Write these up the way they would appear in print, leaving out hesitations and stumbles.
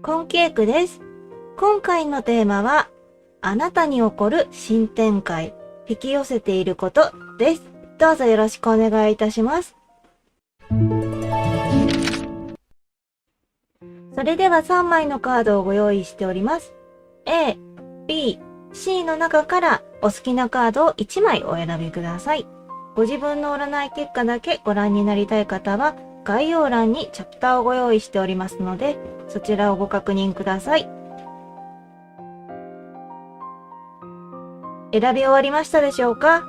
コンケイクです。今回のテーマは、あなたに起こる新展開、引き寄せていることです。どうぞよろしくお願いいたします。それでは3枚のカードをご用意しております。A、B、C の中からお好きなカードを1枚お選びください。ご自分の占い結果だけご覧になりたい方は、概要欄にチャプターをご用意しておりますので、そちらをご確認ください。選び終わりましたでしょうか？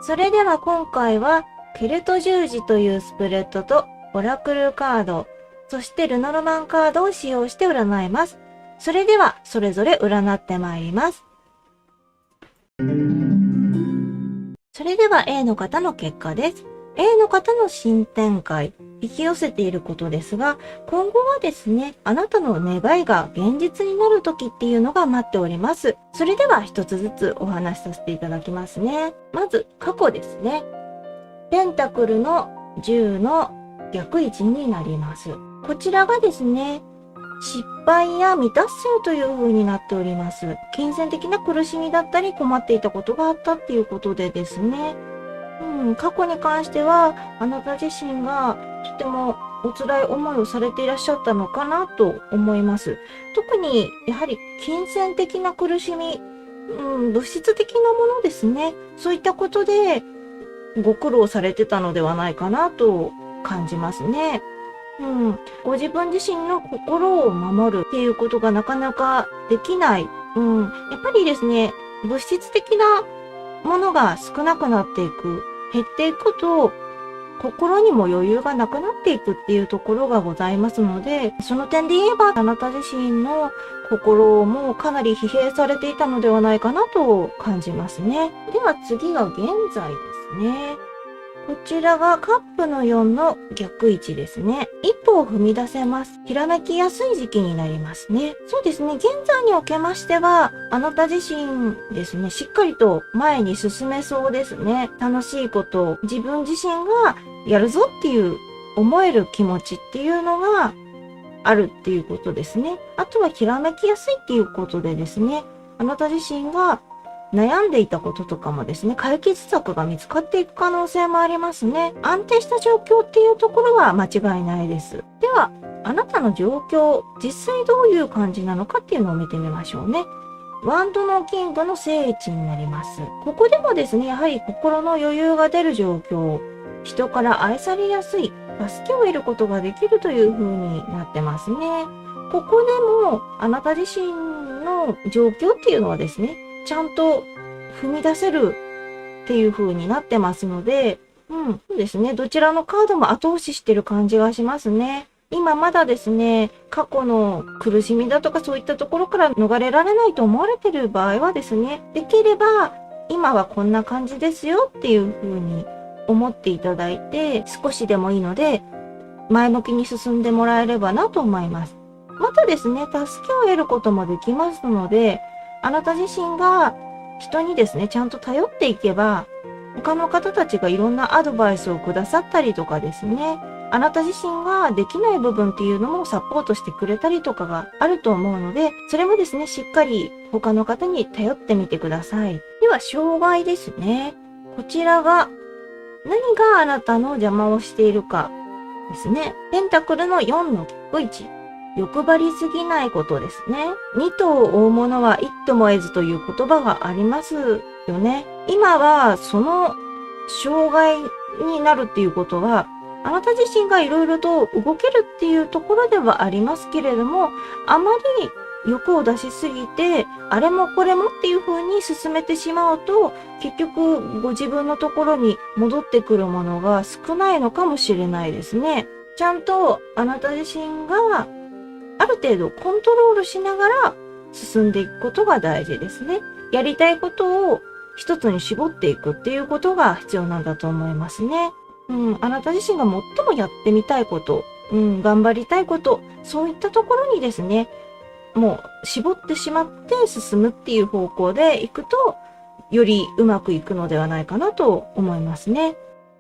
それでは今回は、ケルト十字というスプレッドとオラクルカード、そしてルノルマンカードを使用して占います。それでは、それぞれ占ってまいります。それでは A の方の結果です。A の方の新展開、引き寄せていることですが、今後はですね、あなたの願いが現実になる時っていうのが待っております。それでは一つずつお話しさせていただきますね。まず、過去ですね。ペンタクルの10の逆位置になります。こちらがですね、失敗や未達成という風になっております。金銭的な苦しみだったり困っていたことがあったっていうことでですね。過去に関しては、あなた自身がとてもお辛い思いをされていらっしゃったのかなと思います。特に、やはり金銭的な苦しみ、物質的なものですね。そういったことでご苦労されてたのではないかなと感じますね。ご自分自身の心を守るっていうことがなかなかできない。やっぱりですね、物質的なものが少なくなっていく、減っていくと、心にも余裕がなくなっていくっていうところがございますので、その点で言えば、あなた自身の心もかなり疲弊されていたのではないかなと感じますね。では次が現在ですね。こちらがカップの4の逆位置ですね。一歩を踏み出せます。ひらめきやすい時期になりますね。そうですね。現在におけましては、あなた自身ですね、しっかりと前に進めそうですね。楽しいことを自分自身がやるぞっていう思える気持ちっていうのがあるっていうことですね。あとはひらめきやすいっていうことでですね、あなた自身が悩んでいたこととかもですね、解決策が見つかっていく可能性もありますね。安定した状況っていうところは間違いないです。では、あなたの状況、実際どういう感じなのかっていうのを見てみましょうね。ワンドのキングの正位置になります。ここでもですね、やはり心の余裕が出る状況、人から愛されやすい、助けを得ることができるという風になってますね。ここでもあなた自身の状況っていうのはですね、ちゃんと踏み出せるっていう風になってますので、そうですね。どちらのカードも後押ししてる感じがしますね。今まだですね、過去の苦しみだとかそういったところから逃れられないと思われてる場合はですね、できれば今はこんな感じですよっていう風に思っていただいて、少しでもいいので前向きに進んでもらえればなと思います。またですね、助けを得ることもできますので、あなた自身が人にですね、ちゃんと頼っていけば、他の方たちがいろんなアドバイスをくださったりとかですね、あなた自身ができない部分っていうのもサポートしてくれたりとかがあると思うので、それもですね、しっかり他の方に頼ってみてください。では、障害ですね。こちらが何があなたの邪魔をしているかですね。ペンタクルの4の逆位置。欲張りすぎないことですね。二頭を追うものは一頭も得ずという言葉がありますよね。今はその障害になるっていうことは、あなた自身がいろいろと動けるっていうところではありますけれども、あまり欲を出しすぎて、あれもこれもっていう風に進めてしまうと、結局ご自分のところに戻ってくるものが少ないのかもしれないですね。ちゃんとあなた自身がある程度コントロールしながら進んでいくことが大事ですね。やりたいことを一つに絞っていくっていうことが必要なんだと思いますね。あなた自身が最もやってみたいこと、頑張りたいこと、そういったところにですね、もう絞ってしまって進むっていう方向でいくと、よりうまくいくのではないかなと思いますね。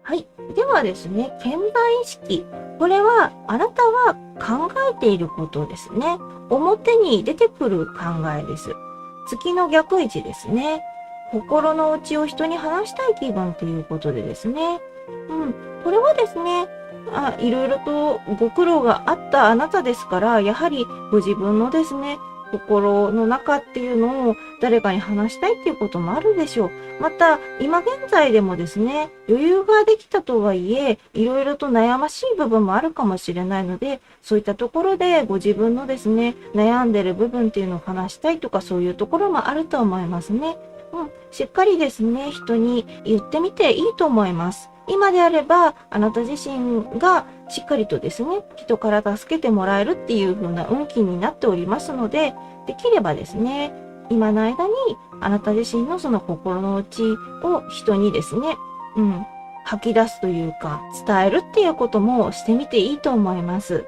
はい。ではですね、健在意識。これは、あなたが考えていることですね。表に出てくる考えです。月の逆位置ですね。心の内を人に話したい気分っていうことでですね。これはですね、いろいろとご苦労があったあなたですから、やはりご自分のですね、心の中っていうのを誰かに話したいっていうこともあるでしょう。また、今現在でもですね、余裕ができたとはいえ、いろいろと悩ましい部分もあるかもしれないので、そういったところでご自分のですね、悩んでる部分っていうのを話したいとか、そういうところもあると思いますね。しっかりですね、人に言ってみていいと思います。今であれば、あなた自身がしっかりとですね、人から助けてもらえるっていう風な運気になっておりますので、できればですね、今の間にあなた自身のその心の内を人にですね、吐き出すというか、伝えるっていうこともしてみていいと思います。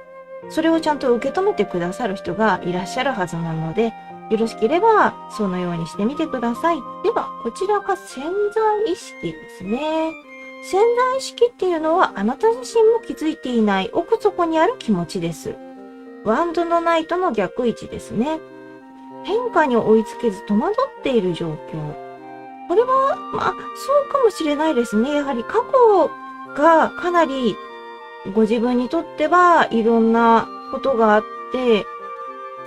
それをちゃんと受け止めてくださる人がいらっしゃるはずなので、よろしければそのようにしてみてください。では、こちらが潜在意識ですね。潜在意識っていうのはあなた自身も気づいていない奥底にある気持ちです。ワンドのナイトの逆位置ですね。変化に追いつけず戸惑っている状況。これは、そうかもしれないですね。やはり過去がかなりご自分にとってはいろんなことがあって、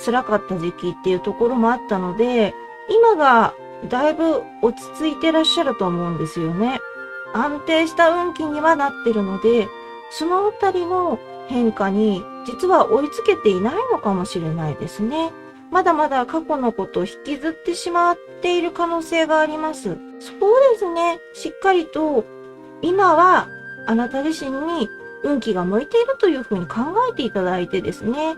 辛かった時期っていうところもあったので、今がだいぶ落ち着いてらっしゃると思うんですよね。安定した運気にはなってるので、そのあたりの変化に実は追いつけていないのかもしれないですね。まだまだ過去のことを引きずってしまっている可能性があります。そこをですね、しっかりと今はあなた自身に運気が向いているというふうに考えていただいてですね、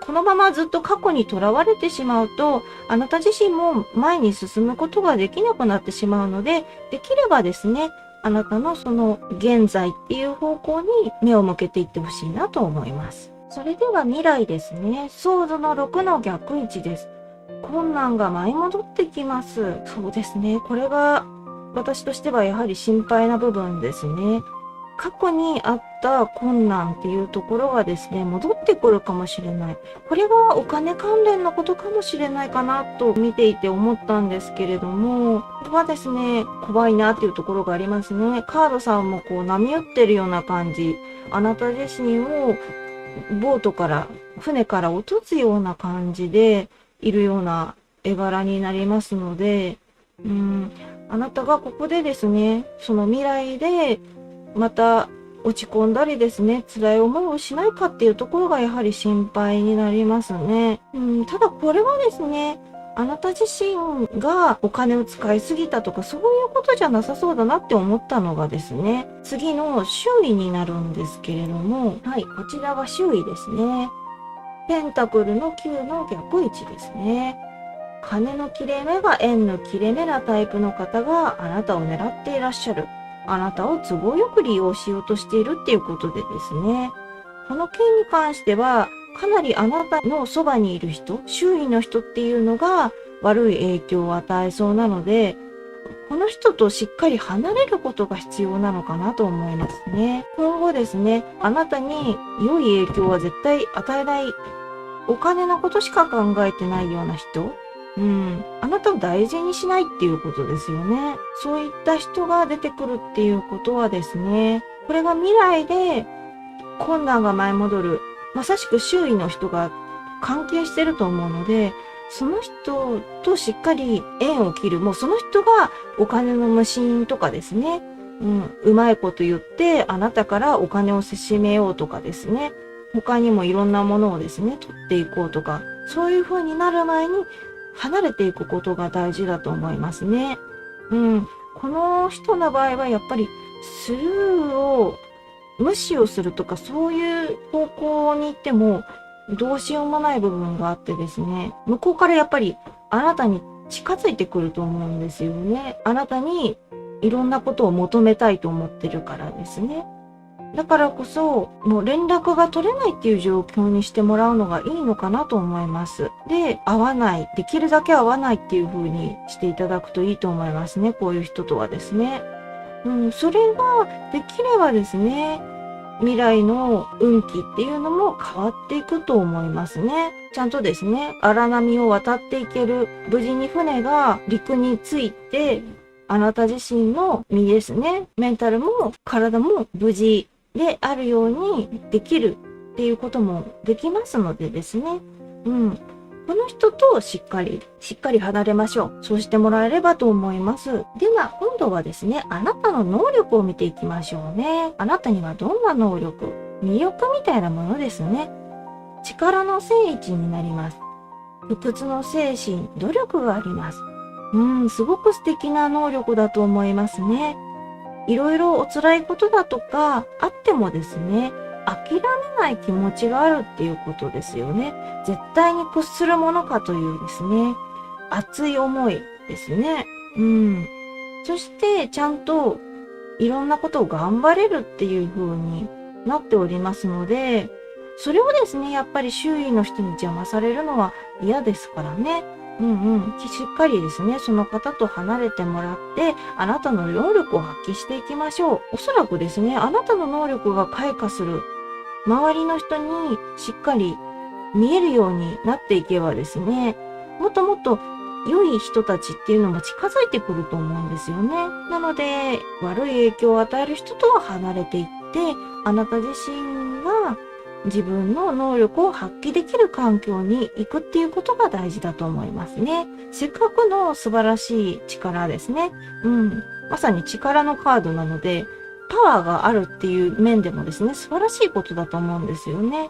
このままずっと過去にとらわれてしまうと、あなた自身も前に進むことができなくなってしまうので、できればですね、あなたのその現在っていう方向に目を向けていってほしいなと思います。それでは未来ですね。ソードの6の逆位置です。困難が舞い戻ってきます。そうですね。これが私としてはやはり心配な部分ですね。過去にあった困難っていうところがですね、戻ってくるかもしれない。これはお金関連のことかもしれないかなと見ていて思ったんですけれども、これはですね、怖いなっていうところがありますね。カードさんもこう波打ってるような感じ。あなた自身をボートから、船から落とすような感じでいるような絵柄になりますので、あなたがここでですね、その未来でまた落ち込んだりですね、辛い思いをしないかっていうところがやはり心配になりますね。ただこれはですね、あなた自身がお金を使いすぎたとかそういうことじゃなさそうだなって思ったのがですね、次の周囲になるんですけれども、はい、こちらが周囲ですね。ペンタクルの9の逆位置ですね。金の切れ目が円の切れ目なタイプの方があなたを狙っていらっしゃる。あなたを都合よく利用しようとしているっていうことでですね。この件に関しては、かなりあなたのそばにいる人、周囲の人っていうのが悪い影響を与えそうなので、この人としっかり離れることが必要なのかなと思いますね。今後ですね、あなたに良い影響は絶対与えない、お金のことしか考えてないような人、あなたを大事にしないっていうことですよね。そういった人が出てくるっていうことはですね、これが未来で困難が舞い戻る、まさしく周囲の人が関係してると思うので、その人としっかり縁を切る。もうその人がお金の無心とかですね、うまいこと言ってあなたからお金をせしめようとかですね、他にもいろんなものをですね、取っていこうとか、そういう風になる前に離れていくことが大事だと思いますね。この人の場合はやっぱりスルーを無視をするとかそういう方向に行ってもどうしようもない部分があってですね、向こうからやっぱりあなたに近づいてくると思うんですよね。あなたにいろんなことを求めたいと思ってるからですね。だからこそ、もう連絡が取れないっていう状況にしてもらうのがいいのかなと思います。で、会わない。できるだけ会わないっていう風にしていただくといいと思いますね。こういう人とはですね。それができればですね、未来の運気っていうのも変わっていくと思いますね。ちゃんとですね、荒波を渡っていける、無事に船が陸に着いて、あなた自身の身ですね、メンタルも体も無事であるようにできるっていうこともできますのでですね。この人としっかり離れましょう。そうしてもらえればと思います。では、今度はですね、あなたの能力を見ていきましょうね。あなたにはどんな能力、魅力みたいなものですね。力の聖地になります。不屈の精神、努力があります。すごく素敵な能力だと思いますね。いろいろお辛いことだとかあってもですね、諦めない気持ちがあるっていうことですよね。絶対に屈するものかというですね、熱い思いですね。そしてちゃんといろんなことを頑張れるっていう風になっておりますので、それをですね、やっぱり周囲の人に邪魔されるのは嫌ですからね。しっかりですね、その方と離れてもらって、あなたの能力を発揮していきましょう。おそらくですね、あなたの能力が開花する、周りの人にしっかり見えるようになっていけばですね、もっともっと良い人たちっていうのも近づいてくると思うんですよね。なので、悪い影響を与える人とは離れていって、あなた自身が自分の能力を発揮できる環境に行くっていうことが大事だと思いますね。せっかくの素晴らしい力ですね。まさに力のカードなので、パワーがあるっていう面でもですね、素晴らしいことだと思うんですよね。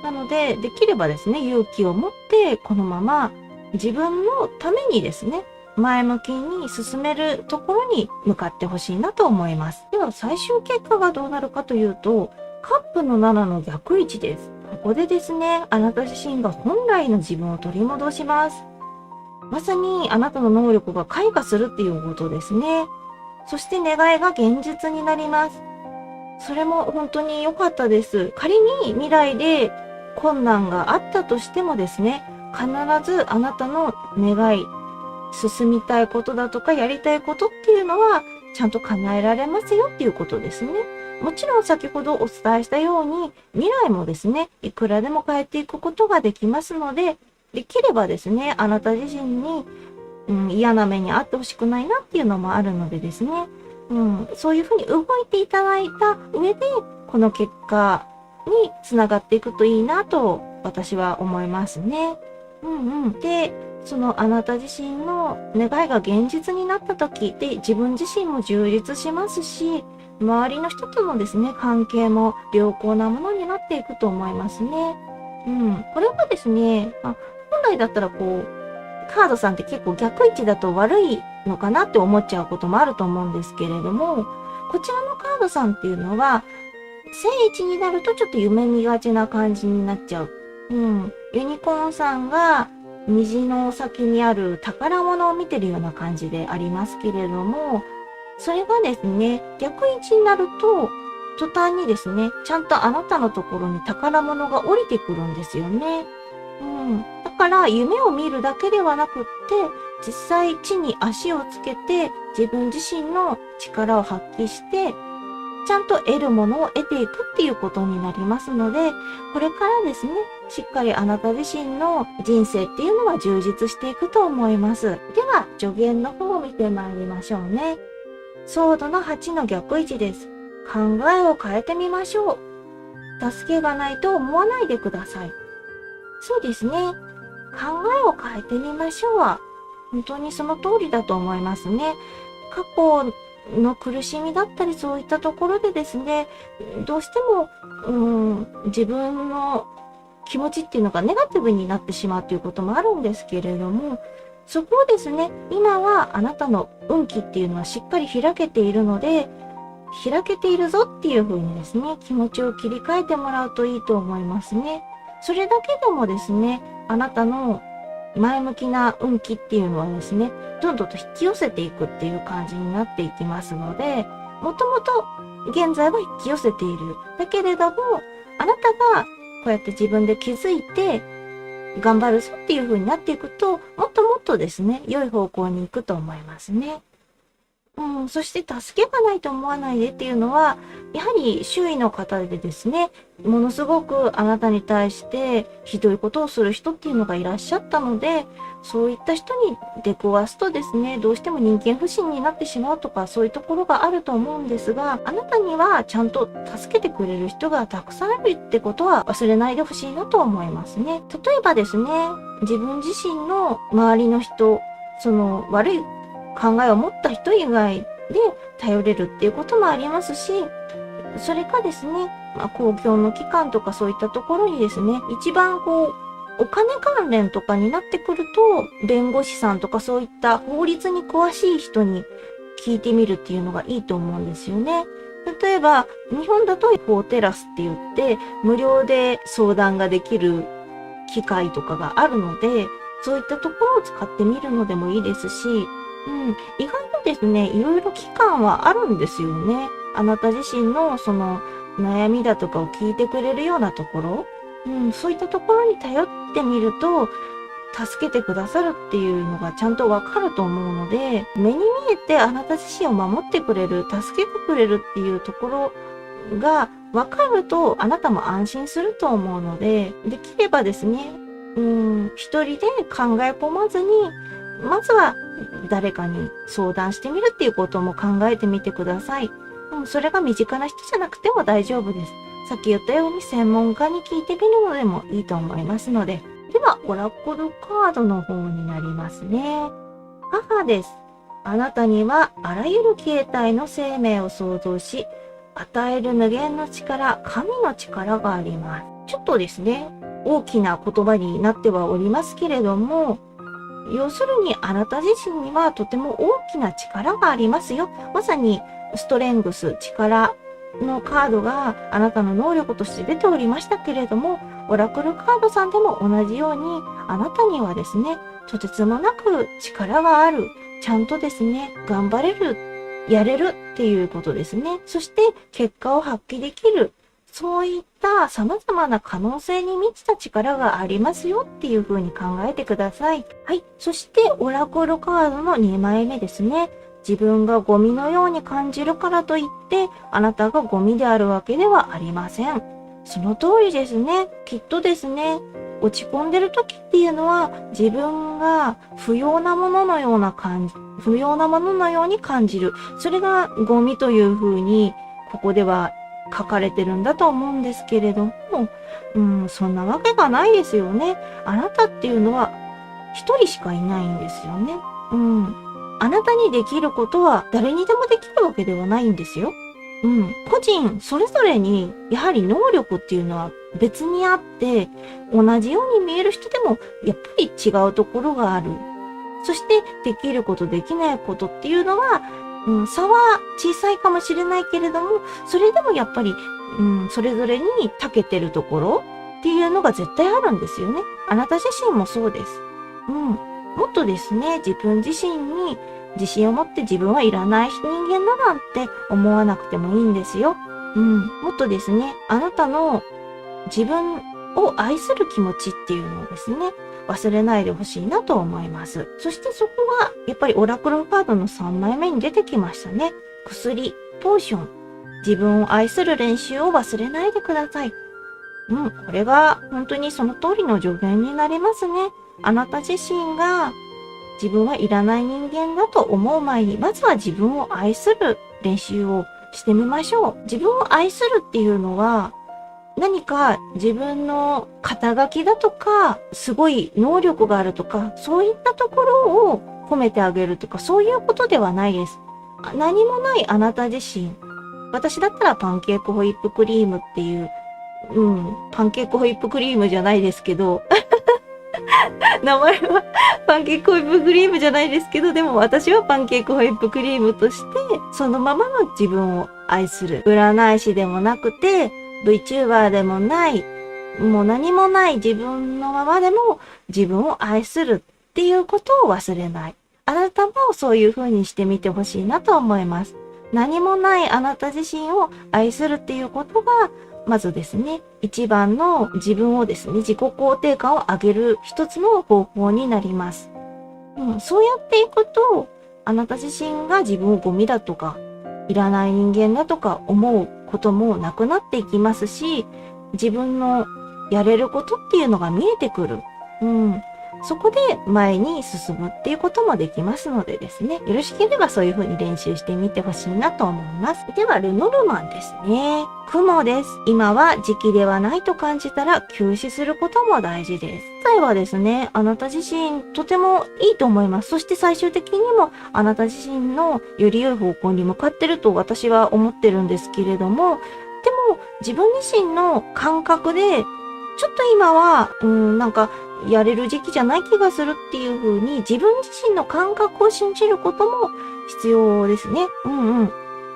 なので、できればですね、勇気を持って、このまま自分のためにですね、前向きに進めるところに向かってほしいなと思います。では、最終結果がどうなるかというと、カップの7の逆位置です。ここでですね、あなた自身が本来の自分を取り戻します。まさにあなたの能力が開花するっていうことですね。そして願いが現実になります。それも本当に良かったです。仮に未来で困難があったとしてもですね、必ずあなたの願い、進みたいことだとかやりたいことっていうのはちゃんと叶えられますよっていうことですね。もちろん先ほどお伝えしたように未来もですね、いくらでも変えていくことができますので、できればですね、あなた自身に、嫌な目に遭ってほしくないなっていうのもあるのでですね、そういうふうに動いていただいた上で、この結果につながっていくといいなと私は思いますね。で、そのあなた自身の願いが現実になった時で自分自身も充実しますし、周りの人とのですね、関係も良好なものになっていくと思いますね。これはですね、本来だったらカードさんって結構逆位置だと悪いのかなって思っちゃうこともあると思うんですけれども、こちらのカードさんっていうのは、正位置になるとちょっと夢見がちな感じになっちゃう。ユニコーンさんが虹の先にある宝物を見てるような感じでありますけれども、それがですね、逆位置になると、途端にですね、ちゃんとあなたのところに宝物が降りてくるんですよね。だから夢を見るだけではなくって、実際地に足をつけて自分自身の力を発揮して、ちゃんと得るものを得ていくっていうことになりますので、これからですね、しっかりあなた自身の人生っていうのは充実していくと思います。では、助言の方を見てまいりましょうね。ソードの8の逆位置です。考えを変えてみましょう。助けがないと思わないでください。そうですね。考えを変えてみましょうは、本当にその通りだと思いますね。過去の苦しみだったりそういったところでですね、どうしても、自分の気持ちっていうのがネガティブになってしまうということもあるんですけれども、そこをですね、今はあなたの運気っていうのはしっかり開けているので、開けているぞっていう風にですね、気持ちを切り替えてもらうといいと思いますね。それだけでもですね、あなたの前向きな運気っていうのはですね、どんどんと引き寄せていくっていう感じになっていきますので、もともと現在は引き寄せている。だけれども、あなたがこうやって自分で気づいて頑張るぞっていう風になっていくと、もっともっとですね、良い方向に行くと思いますね。そして助けがないと思わないでっていうのは、やはり周囲の方でですね、ものすごくあなたに対してひどいことをする人っていうのがいらっしゃったので、そういった人に出くわすとですね、どうしても人間不信になってしまうとか、そういうところがあると思うんですが、あなたにはちゃんと助けてくれる人がたくさんいるってことは忘れないでほしいなと思いますね。例えばですね、自分自身の周りの人、その悪い考えを持った人以外で頼れるっていうこともありますし、それかですね、公共の機関とかそういったところにですね、一番お金関連とかになってくると、弁護士さんとかそういった法律に詳しい人に聞いてみるっていうのがいいと思うんですよね。例えば、日本だと法テラスって言って、無料で相談ができる機会とかがあるので、そういったところを使ってみるのでもいいですし、意外とですね、いろいろ機関はあるんですよね。あなた自身のその悩みだとかを聞いてくれるようなところ、そういったところに頼ってみると、助けてくださるっていうのがちゃんとわかると思うので、目に見えてあなた自身を守ってくれる、助けてくれるっていうところがわかると、あなたも安心すると思うので、できればですね、一人で考え込まずに、まずは誰かに相談してみるっていうことも考えてみてください。それが身近な人じゃなくても大丈夫です。さっき言ったように専門家に聞いてみるのでもいいと思いますので。では、オラクルカードの方になりますね。母です。あなたにはあらゆる形態の生命を創造し、与える無限の力、神の力があります。ちょっとですね、大きな言葉になってはおりますけれども、要するにあなた自身にはとても大きな力がありますよ。まさにストレングス、力のカードがあなたの能力として出ておりましたけれども、オラクルカードさんでも同じようにあなたにはですね、とてつもなく力がある。ちゃんとですね、頑張れる、やれるっていうことですね。そして結果を発揮できる。そういった様々な可能性に満ちた力がありますよっていう風に考えてください。はい。そしてオラクルカードの2枚目ですね。自分がゴミのように感じるからといって、あなたがゴミであるわけではありません。その通りですね。きっとですね、落ち込んでる時っていうのは自分が不要なもののように感じる。それがゴミという風にここでは書かれてるんだと思うんですけれども、そんなわけがないですよね。あなたっていうのは一人しかいないんですよね。あなたにできることは誰にでもできるわけではないんですよ。個人それぞれにやはり能力っていうのは別にあって、同じように見える人でもやっぱり違うところがある。そしてできることできないことっていうのは、差は小さいかもしれないけれども、それでもやっぱり、それぞれに長けてるところっていうのが絶対あるんですよね。あなた自身もそうです。もっとですね、自分自身に自信を持って自分はいらない人間だなんて思わなくてもいいんですよ。もっとですね、あなたの自分を愛する気持ちっていうのをですね、忘れないでほしいなと思います。そしてそこが、やっぱりオラクルカードの3枚目に出てきましたね。薬、ポーション。自分を愛する練習を忘れないでください。これが本当にその通りの助言になりますね。あなた自身が自分はいらない人間だと思う前に、まずは自分を愛する練習をしてみましょう。自分を愛するっていうのは、何か自分の肩書きだとか、すごい能力があるとか、そういったところを褒めてあげるとか、そういうことではないです。何もないあなた自身。私だったらパンケーキホイップクリームっていう、パンケーキホイップクリームじゃないですけど、名前はパンケーキホイップクリームじゃないですけど、でも私はパンケーキホイップクリームとして、そのままの自分を愛する。占い師でもなくて、VTuber でもない、もう何もない自分のままでも自分を愛するっていうことを忘れない。あなたもそういう風にしてみてほしいなと思います。何もないあなた自身を愛するっていうことが、まずですね、一番の自分をですね、自己肯定感を上げる一つの方法になります。そうやっていくと、あなた自身が自分をゴミだとか、いらない人間だとか思うこともなくなっていきますし、自分のやれることっていうのが見えてくる。そこで前に進むっていうこともできますのでですね、よろしければそういう風に練習してみてほしいなと思います。では、ルノルマンですね。雲です。今は時期ではないと感じたら休止することも大事です。実際はですね、あなた自身とてもいいと思います。そして最終的にもあなた自身のより良い方向に向かってると私は思ってるんですけれども、でも自分自身の感覚でちょっと今は、なんか、やれる時期じゃない気がするっていう風に自分自身の感覚を信じることも必要ですね。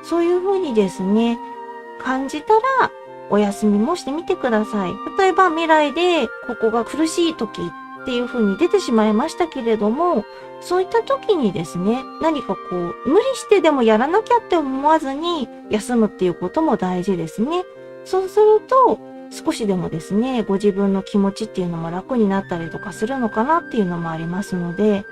そういう風にですね、感じたらお休みもしてみてください。例えば未来でここが苦しい時っていう風に出てしまいましたけれども、そういった時にですね、何かこう、無理してでもやらなきゃって思わずに休むっていうことも大事ですね。そうすると、少しでもですね、ご自分の気持ちっていうのも楽になったりとかするのかなっていうのもありますので、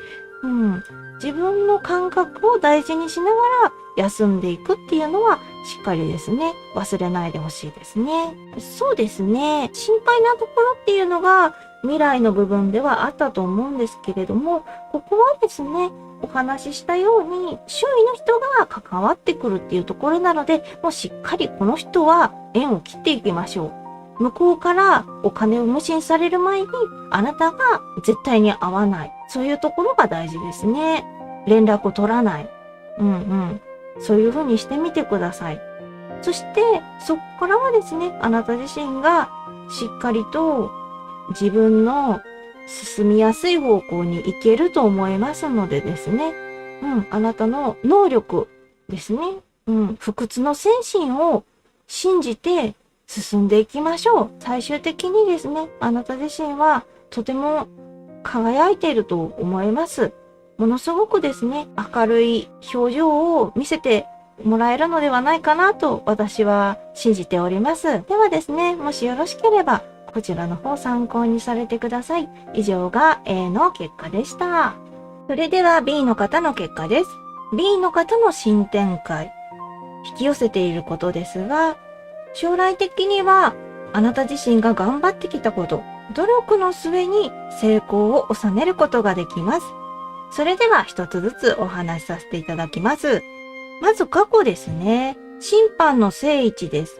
自分の感覚を大事にしながら休んでいくっていうのはしっかりですね、忘れないでほしいですね。そうですね、心配なところっていうのが未来の部分ではあったと思うんですけれども、ここはですね、お話ししたように周囲の人が関わってくるっていうところなので、もうしっかりこの人は縁を切っていきましょう。向こうからお金を無心される前にあなたが絶対に会わない。そういうところが大事ですね。連絡を取らない。そういうふうにしてみてください。そしてそこからはですね、あなた自身がしっかりと自分の進みやすい方向に行けると思いますのでですね。あなたの能力ですね。不屈の精神を信じて進んでいきましょう。最終的にですね、あなた自身はとても輝いていると思います。ものすごくですね、明るい表情を見せてもらえるのではないかなと私は信じております。ではですね、もしよろしければこちらの方参考にされてください。以上が A の結果でした。それでは B の方の結果です。B の方の新展開。引き寄せていることですが、将来的にはあなた自身が頑張ってきたこと、努力の末に成功を収めることができます。それでは一つずつお話しさせていただきます。まず過去ですね。審判の正位置です。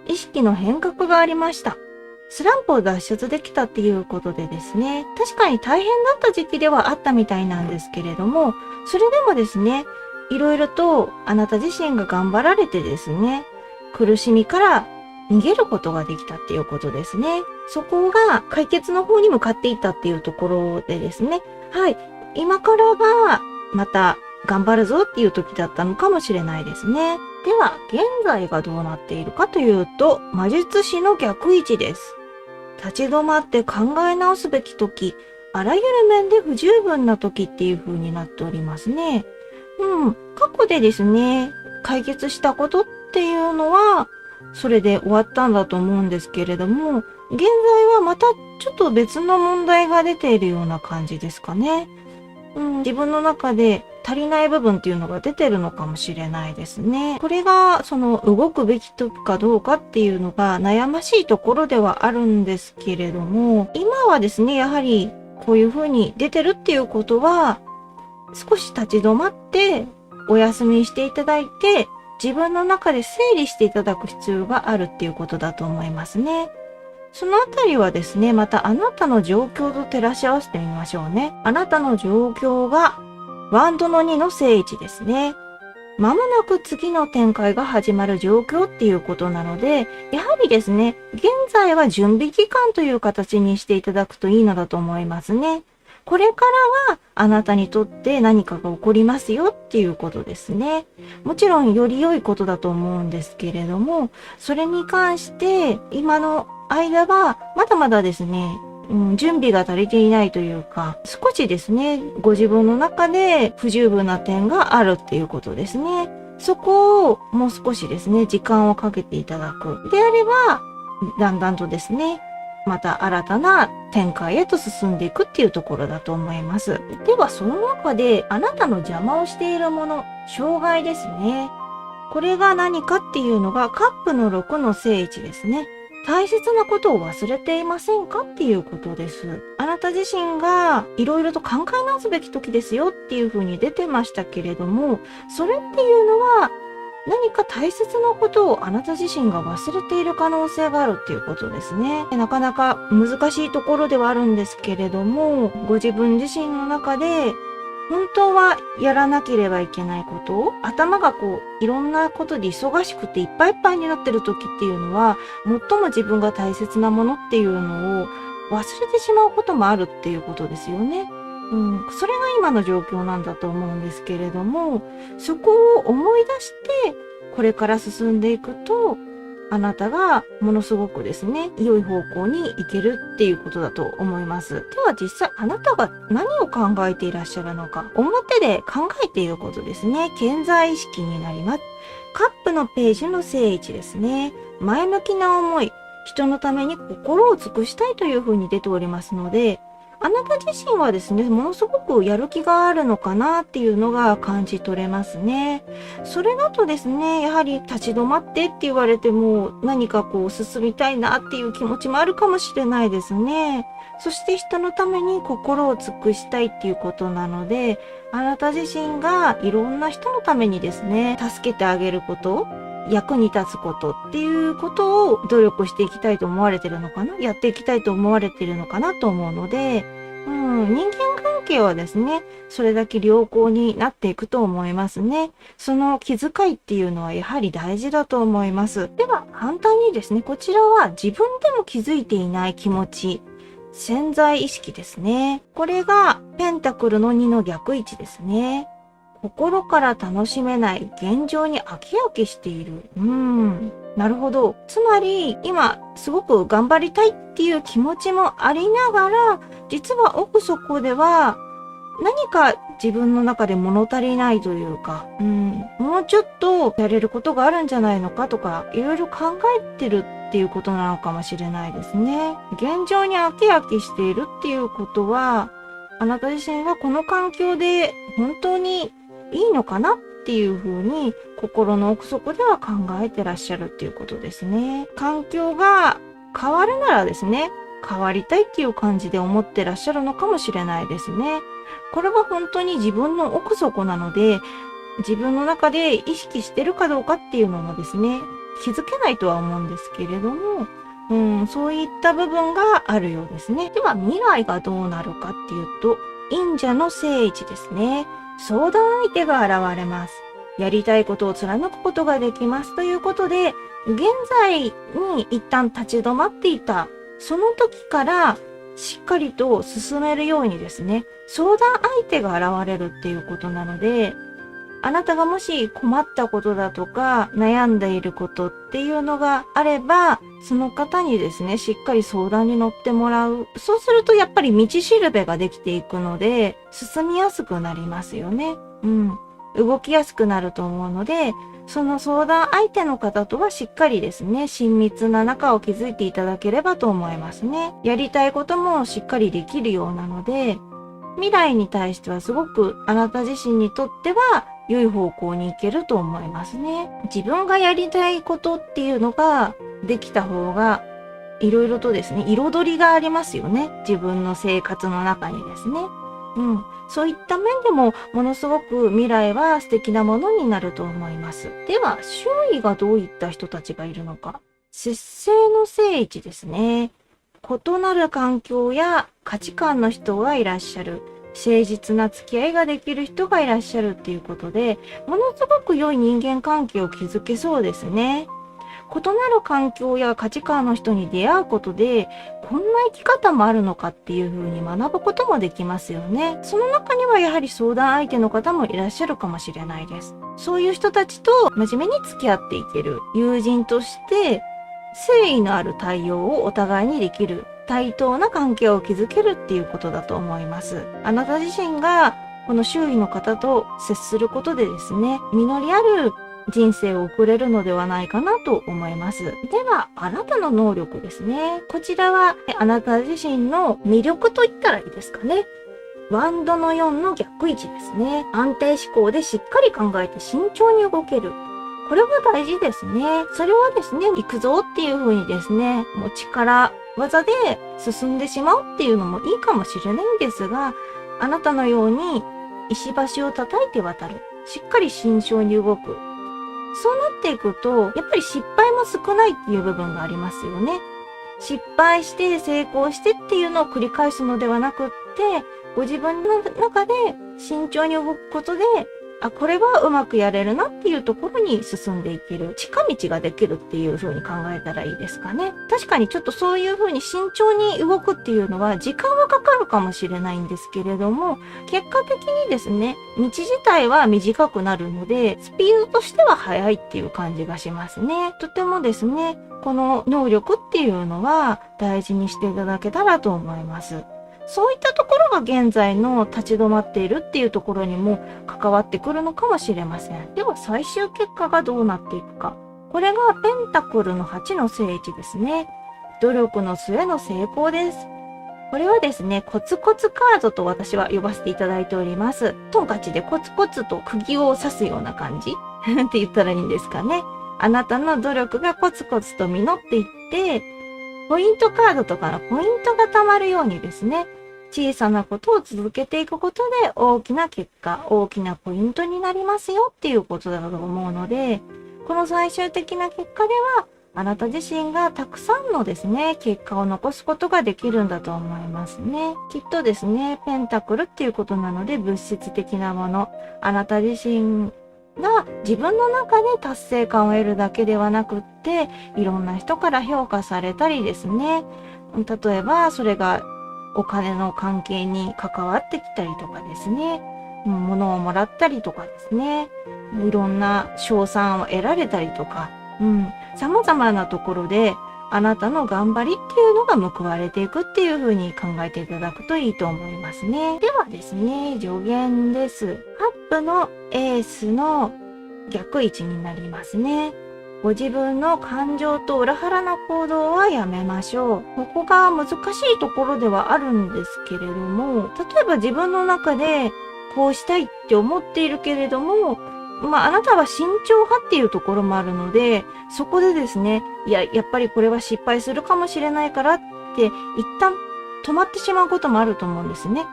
意識の変革がありました。スランプを脱出できたっていうことでですね、確かに大変だった時期ではあったみたいなんですけれども、それでもですね、いろいろとあなた自身が頑張られてですね、苦しみから逃げることができたっていうことですね。そこが解決の方に向かっていったっていうところでですね。はい。今からがまた頑張るぞっていう時だったのかもしれないですね。では、現在がどうなっているかというと、魔術師の逆位置です。立ち止まって考え直すべき時、あらゆる面で不十分な時っていう風になっておりますね。過去でですね、解決したことっていうのは、それで終わったんだと思うんですけれども、現在はまたちょっと別の問題が出ているような感じですかね。自分の中で足りない部分っていうのが出てるのかもしれないですね。これがその動くべき時かどうかっていうのが悩ましいところではあるんですけれども、今はですね、やはりこういう風に出てるっていうことは、少し立ち止まってお休みしていただいて、自分の中で整理していただく必要があるっていうことだと思いますね。そのあたりはですね、またあなたの状況と照らし合わせてみましょうね。あなたの状況がワンドの2の正位置ですね。まもなく次の展開が始まる状況っていうことなので、やはりですね、現在は準備期間という形にしていただくといいのだと思いますね。これからがあなたにとって何かが起こりますよっていうことですね。もちろんより良いことだと思うんですけれども、それに関して今の間はまだまだですね、準備が足りていないというか、少しですね、ご自分の中で不十分な点があるっていうことですね。そこをもう少しですね、時間をかけていただく。であれば、だんだんとですね、また新たな展開へと進んでいくっていうところだと思います。ではその中であなたの邪魔をしているもの、障害ですね。これが何かっていうのがカップの6の正位置ですね。大切なことを忘れていませんかっていうことです。あなた自身がいろいろと考え直すべき時ですよっていう風に出てましたけれども、それっていうのは何か大切なことをあなた自身が忘れている可能性があるっていうことですね。なかなか難しいところではあるんですけれども、ご自分自身の中で本当はやらなければいけないことを、頭がいろんなことで忙しくていっぱいいっぱいになってる時っていうのは、最も自分が大切なものっていうのを忘れてしまうこともあるっていうことですよね。それが今の状況なんだと思うんですけれども、そこを思い出して、これから進んでいくと、あなたがものすごくですね、良い方向に行けるっていうことだと思います。では実際あなたが何を考えていらっしゃるのか、表で考えていることですね、潜在意識になります。カップのページの正位置ですね。前向きな思い、人のために心を尽くしたいというふうに出ておりますので、あなた自身はですね、ものすごくやる気があるのかなっていうのが感じ取れますね。それだとですね、やはり立ち止まってって言われても何か進みたいなっていう気持ちもあるかもしれないですね。そして人のために心を尽くしたいっていうことなので、あなた自身がいろんな人のためにですね、助けてあげること、役に立つことっていうことを努力していきたいと思われてるのかな、やっていきたいと思われてるのかなと思うので、人間関係はですね、それだけ良好になっていくと思いますね。その気遣いっていうのはやはり大事だと思います。では反対にですね、こちらは自分でも気づいていない気持ち、潜在意識ですね。これがペンタクルの2の逆位置ですね。心から楽しめない現状に飽き飽きしている。なるほど。つまり、今、すごく頑張りたいっていう気持ちもありながら、実は奥底では、何か自分の中で物足りないというか、もうちょっとやれることがあるんじゃないのかとか、いろいろ考えてるっていうことなのかもしれないですね。現状に飽き飽きしているっていうことは、あなた自身がこの環境で本当にいいのかなっていうふうに心の奥底では考えてらっしゃるっていうことですね。環境が変わるならですね、変わりたいっていう感じで思ってらっしゃるのかもしれないですね。これは本当に自分の奥底なので、自分の中で意識してるかどうかっていうのもですね、気づけないとは思うんですけれども、そういった部分があるようですね。では未来がどうなるかっていうと、忍者の正位置ですね。相談相手が現れます。やりたいことを貫くことができますということで、現在に一旦立ち止まっていた、その時からしっかりと進めるようにですね、相談相手が現れるっていうことなので、あなたがもし困ったことだとか悩んでいることっていうのがあれば、その方にですね、しっかり相談に乗ってもらう。そうするとやっぱり道しるべができていくので、進みやすくなりますよね。動きやすくなると思うので、その相談相手の方とはしっかりですね、親密な仲を築いていただければと思いますね。やりたいこともしっかりできるようなので、未来に対してはすごくあなた自身にとっては良い方向に行けると思いますね。自分がやりたいことっていうのができた方がいろいろとですね、彩りがありますよね。自分の生活の中にですね。そういった面でもものすごく未来は素敵なものになると思います。では、周囲がどういった人たちがいるのか。節制の正位置ですね。異なる環境や価値観の人がいらっしゃる。誠実な付き合いができる人がいらっしゃるっていうことで、ものすごく良い人間関係を築けそうですね。異なる環境や価値観の人に出会うことで、こんな生き方もあるのかっていう風に学ぶこともできますよね。その中にはやはり相談相手の方もいらっしゃるかもしれないです。そういう人たちと真面目に付き合っていける。友人として誠意のある対応をお互いにできる。対等な関係を築けるっていうことだと思います。あなた自身がこの周囲の方と接することでですね、実りある人生を送れるのではないかなと思います。では、あなたの能力ですね。こちらはあなた自身の魅力と言ったらいいですかね。ワンドの4の逆位置ですね。安定思考でしっかり考えて慎重に動ける。これは大事ですね。それはですね、行くぞっていう風にですね、もう力技で進んでしまうっていうのもいいかもしれないんですが、あなたのように石橋を叩いて渡る。しっかり慎重に動く。そうなっていくと、やっぱり失敗も少ないっていう部分がありますよね。失敗して成功してっていうのを繰り返すのではなくって、ご自分の中で慎重に動くことで、これはうまくやれるなっていうところに進んでいける。近道ができるっていう風に考えたらいいですかね。確かにちょっとそういう風に慎重に動くっていうのは時間はかかるかもしれないんですけれども、結果的にですね、道自体は短くなるので、スピードとしては速いっていう感じがしますね。とてもですね、この能力っていうのは大事にしていただけたらと思います。そういったところが現在の立ち止まっているっていうところにも関わってくるのかもしれません。では最終結果がどうなっていくか。これがペンタクルの8の正位置ですね。努力の末の成功です。これはですね、コツコツカードと私は呼ばせていただいております。トンカチでコツコツと釘を刺すような感じって言ったらいいんですかね。あなたの努力がコツコツと実っていって、ポイントカードとかのポイントが貯まるようにですね、小さなことを続けていくことで大きな結果、大きなポイントになりますよっていうことだと思うので、この最終的な結果では、あなた自身がたくさんのですね、結果を残すことができるんだと思いますね。きっとですね、ペンタクルっていうことなので物質的なもの、あなた自身が自分の中で達成感を得るだけではなくって、いろんな人から評価されたりですね、例えばそれがお金の関係に関わってきたりとかですね、物をもらったりとかですね、いろんな賞賛を得られたりとか、様々なところであなたの頑張りっていうのが報われていくっていう風に考えていただくといいと思いますね。ではですね、助言です。カップのエースの逆位置になりますね。ご自分の感情と裏腹な行動はやめましょう。ここが難しいところではあるんですけれども、例えば自分の中でこうしたいって思っているけれども、あなたは慎重派っていうところもあるので、そこでですね、やっぱりこれは失敗するかもしれないからって一旦止まってしまうこともあると思うんですね。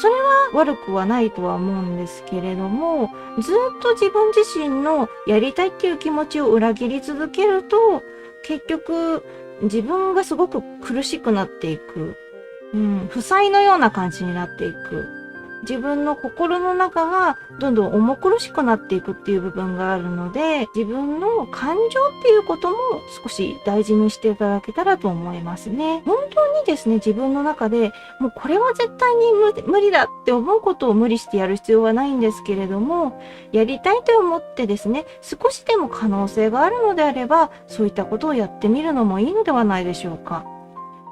それは悪くはないとは思うんですけれども、ずっと自分自身のやりたいっていう気持ちを裏切り続けると、結局自分がすごく苦しくなっていく。負債のような感じになっていく。自分の心の中がどんどん重苦しくなっていくっていう部分があるので、自分の感情っていうことも少し大事にしていただけたらと思いますね。本当にですね、自分の中でもうこれは絶対に無理だって思うことを無理してやる必要はないんですけれども、やりたいと思ってですね、少しでも可能性があるのであれば、そういったことをやってみるのもいいのではないでしょうか。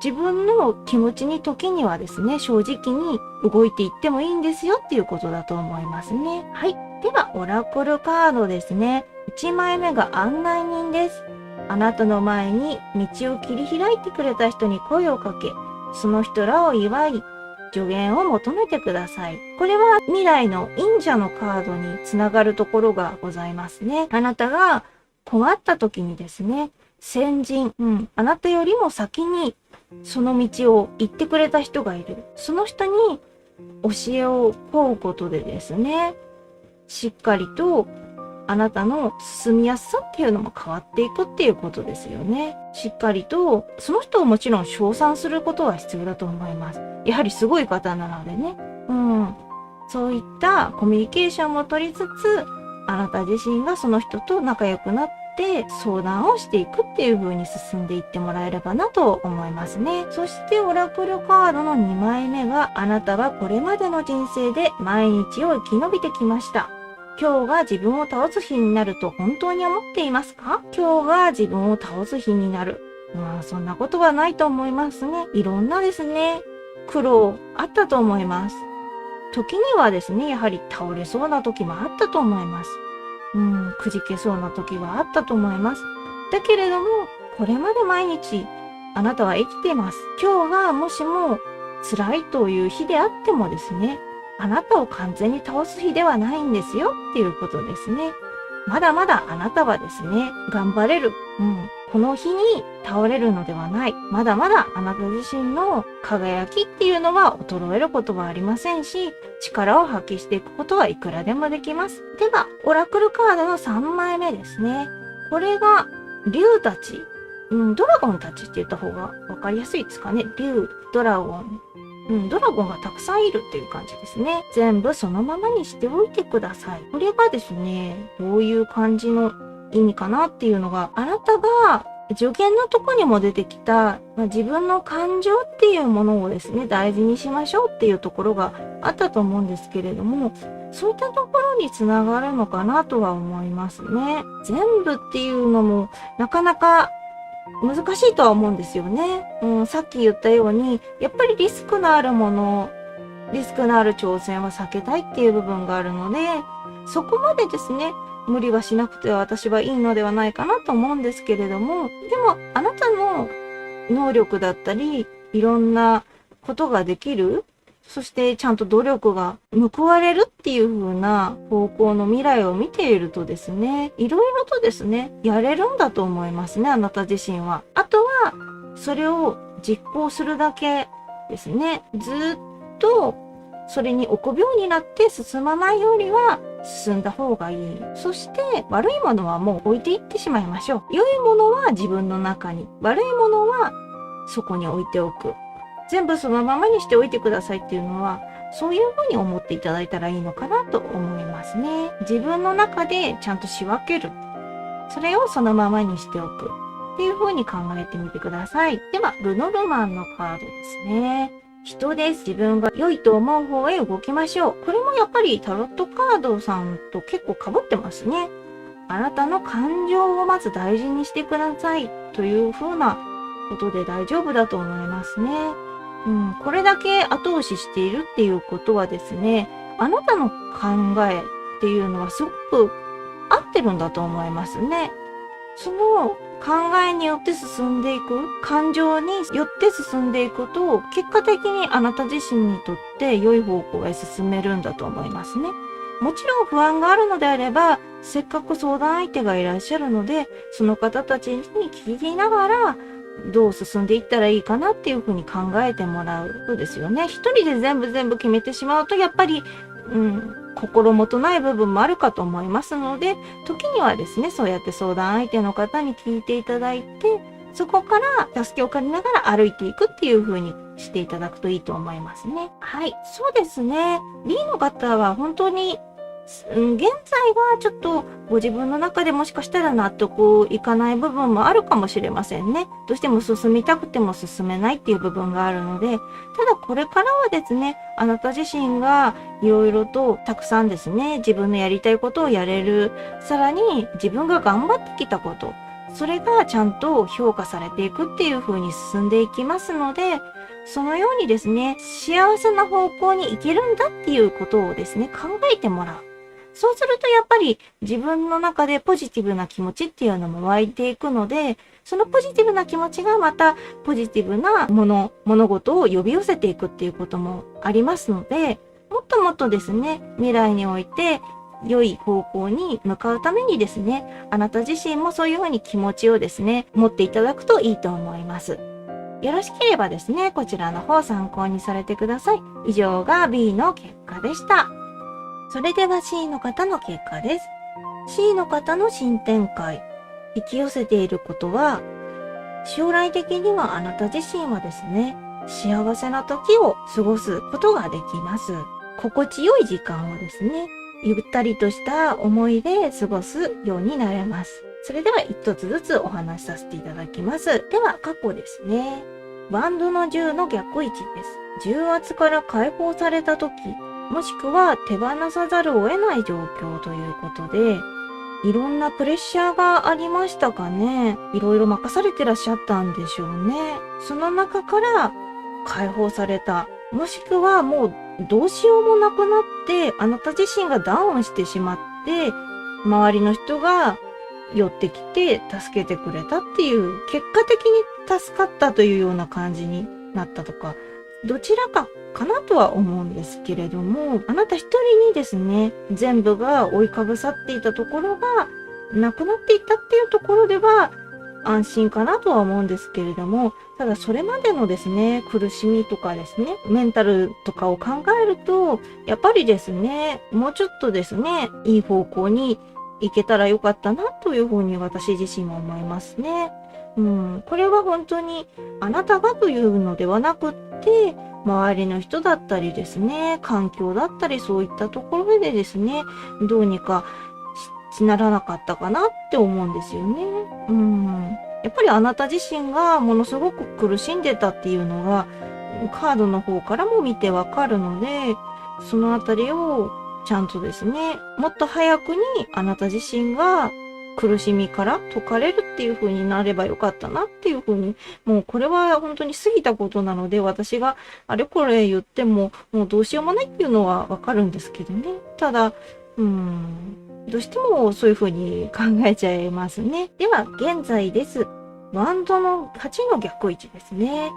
自分の気持ちに時にはですね、正直に動いていってもいいんですよっていうことだと思いますね。はい。では、オラクルカードですね。1枚目が案内人です。あなたの前に道を切り開いてくれた人に声をかけ、その人らを祝い、助言を求めてください。これは未来の忍者のカードにつながるところがございますね。あなたが困った時にですね、先人、あなたよりも先にその道を行ってくれた人がいる。その人に教えを請うことでですね、しっかりとあなたの進みやすさっていうのも変わっていくっていうことですよね。しっかりと、その人をもちろん称賛することは必要だと思います。やはりすごい方なのでね。そういったコミュニケーションも取りつつ、あなた自身がその人と仲良くなって相談をしていくっていう風に進んでいってもらえればなと思いますね。そしてオラクルカードの2枚目が、あなたはこれまでの人生で毎日を生き延びてきました。今日が自分を倒す日になると本当に思っていますか？今日が自分を倒す日になる。そんなことはないと思いますね。いろんなですね、苦労あったと思います。時にはですね、やはり倒れそうな時もあったと思います。くじけそうな時はあったと思います。だけれども、これまで毎日あなたは生きています。今日がもしも辛いという日であってもですね、あなたを完全に倒す日ではないんですよっていうことですね。まだまだあなたはですね、頑張れる。この日に倒れるのではない。まだまだあなた自身の輝きっていうのは衰えることはありませんし、力を発揮していくことはいくらでもできます。では、オラクルカードの3枚目ですね。これが、竜たち。ドラゴンたちって言った方がわかりやすいですかね。竜、ドラゴン。ドラゴンがたくさんいるっていう感じですね。全部そのままにしておいてください。これがですね、どういう感じの意味かなっていうのが、あなたが助言のとこにも出てきた、自分の感情っていうものをですね、大事にしましょうっていうところがあったと思うんですけれども、そういったところにつながるのかなとは思いますね。全部っていうのもなかなか難しいとは思うんですよね。さっき言ったように、やっぱりリスクのあるもの、リスクのある挑戦は避けたいっていう部分があるので、そこまでですね、無理はしなくては私はいいのではないかなと思うんですけれども、でもあなたの能力だったり、いろんなことができる、そしてちゃんと努力が報われるっていう風な方向の未来を見ているとですね、いろいろとですね、やれるんだと思いますね、あなた自身は。あとは、それを実行するだけですね。ずっとそれに臆病になって進まないよりは進んだ方がいい。そして悪いものはもう置いていってしまいましょう。良いものは自分の中に、悪いものはそこに置いておく。全部そのままにしておいてくださいっていうのは、そういうふうに思っていただいたらいいのかなと思いますね。自分の中でちゃんと仕分ける。それをそのままにしておく。っていうふうに考えてみてください。では、ルノルマンのカードですね。人です。自分が良いと思う方へ動きましょう。これもやっぱりタロットカードさんと結構被ってますね。あなたの感情をまず大事にしてくださいという風なことで大丈夫だと思いますね。これだけ後押ししているっていうことはですね、あなたの考えっていうのはすごく合ってるんだと思いますね。その考えによって進んでいく、感情によって進んでいくと、結果的にあなた自身にとって良い方向へ進めるんだと思いますね。もちろん不安があるのであれば、せっかく相談相手がいらっしゃるので、その方たちに聞きながら、どう進んでいったらいいかなっていうふうに考えてもらうですよね。一人で全部決めてしまうと、やっぱり、心もとない部分もあるかと思いますので、時にはですね、そうやって相談相手の方に聞いていただいて、そこから助けを借りながら歩いていくっていう風にしていただくといいと思いますね。はい、そうですね。B の方は本当に現在はちょっとご自分の中でもしかしたら納得いかない部分もあるかもしれませんね。どうしても進みたくても進めないっていう部分があるので、ただこれからはですね、あなた自身がいろいろとたくさんですね、自分のやりたいことをやれる、さらに自分が頑張ってきたこと、それがちゃんと評価されていくっていう風に進んでいきますので、そのようにですね、幸せな方向に行けるんだっていうことをですね、考えてもらう。そうするとやっぱり自分の中でポジティブな気持ちっていうのも湧いていくので、そのポジティブな気持ちがまたポジティブな物事を呼び寄せていくっていうこともありますので、もっともっとですね、未来において良い方向に向かうためにですね、あなた自身もそういうふうに気持ちをですね、持っていただくといいと思います。よろしければですね、こちらの方参考にされてください。以上が B の結果でした。それでは C の方の結果です。C の方の新展開。引き寄せていることは、将来的にはあなた自身はですね、幸せな時を過ごすことができます。心地よい時間をですね、ゆったりとした思いで過ごすようになれます。それでは一つずつお話しさせていただきます。では過去ですね。バンドの10の逆位置です。重圧から解放された時、もしくは手放さざるを得ない状況ということで、いろんなプレッシャーがありましたかね。いろいろ任されてらっしゃったんでしょうね。その中から解放された。もしくはもうどうしようもなくなって、あなた自身がダウンしてしまって、周りの人が寄ってきて助けてくれたっていう、結果的に助かったというような感じになったとか、どちらかかなとは思うんですけれども、あなた一人にですね、全部が覆いかぶさっていたところがなくなっていったっていうところでは安心かなとは思うんですけれども、ただそれまでのですね、苦しみとかですね、メンタルとかを考えると、やっぱりですね、もうちょっとですね、いい方向に行けたらよかったなというふうに私自身も思いますね。これは本当にあなたがというのではなくって、周りの人だったりですね、環境だったりそういったところでですね、どうにかならなかったかなって思うんですよね。やっぱりあなた自身がものすごく苦しんでたっていうのがカードの方からも見てわかるので、そのあたりをちゃんとですね、もっと早くにあなた自身が苦しみから解かれるっていう風になればよかったなっていう風に、もうこれは本当に過ぎたことなので、私があれこれ言ってももうどうしようもないっていうのはわかるんですけどね。ただ、どうしてもそういう風に考えちゃいますね。では、現在です。ワンドの8の逆位置ですね。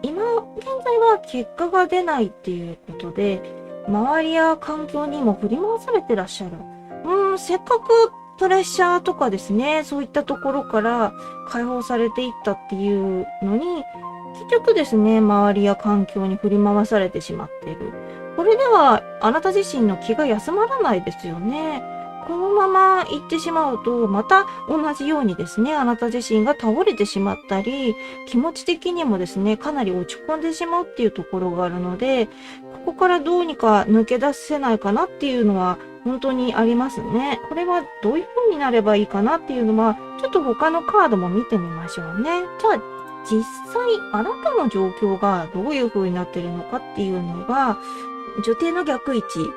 今現在は結果が出ないっていうことで、周りや環境にも振り回されてらっしゃる。せっかくプレッシャーとかですね、そういったところから解放されていったっていうのに、結局ですね、周りや環境に振り回されてしまっている。これではあなた自身の気が休まらないですよね。このまま行ってしまうと、また同じようにですね、あなた自身が倒れてしまったり、気持ち的にもですね、かなり落ち込んでしまうっていうところがあるので、ここからどうにか抜け出せないかなっていうのは本当にありますね。これはどういう風になればいいかなっていうのは、ちょっと他のカードも見てみましょうね。じゃあ、実際あなたの状況がどういう風になってるのかっていうのが、女帝の逆位置。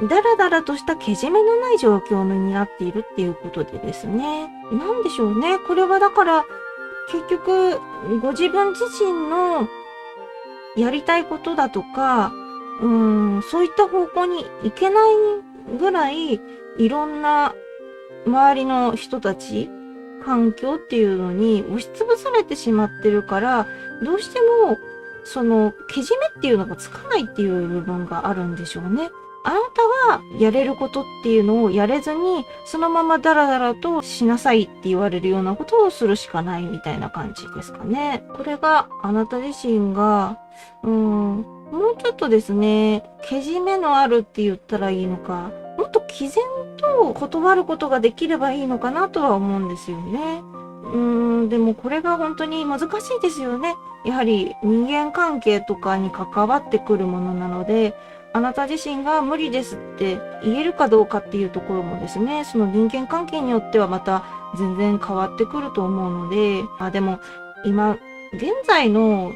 だらだらとしたけじめのない状況になっているっていうことでですね。なんでしょうね。これはだから、結局、ご自分自身のやりたいことだとか、そういった方向に行けないぐらい、いろんな周りの人たち、環境っていうのに押しつぶされてしまってるから、どうしても、その、けじめっていうのがつかないっていう部分があるんでしょうね。あなたがやれることっていうのをやれずに、そのままダラダラとしなさいって言われるようなことをするしかないみたいな感じですかね。これがあなた自身が、もうちょっとですね、けじめのあるって言ったらいいのか、もっと毅然と断ることができればいいのかなとは思うんですよね。でもこれが本当に難しいですよね。やはり人間関係とかに関わってくるものなので、あなた自身が無理ですって言えるかどうかっていうところもですね、その人間関係によってはまた全然変わってくると思うので、でも今、現在の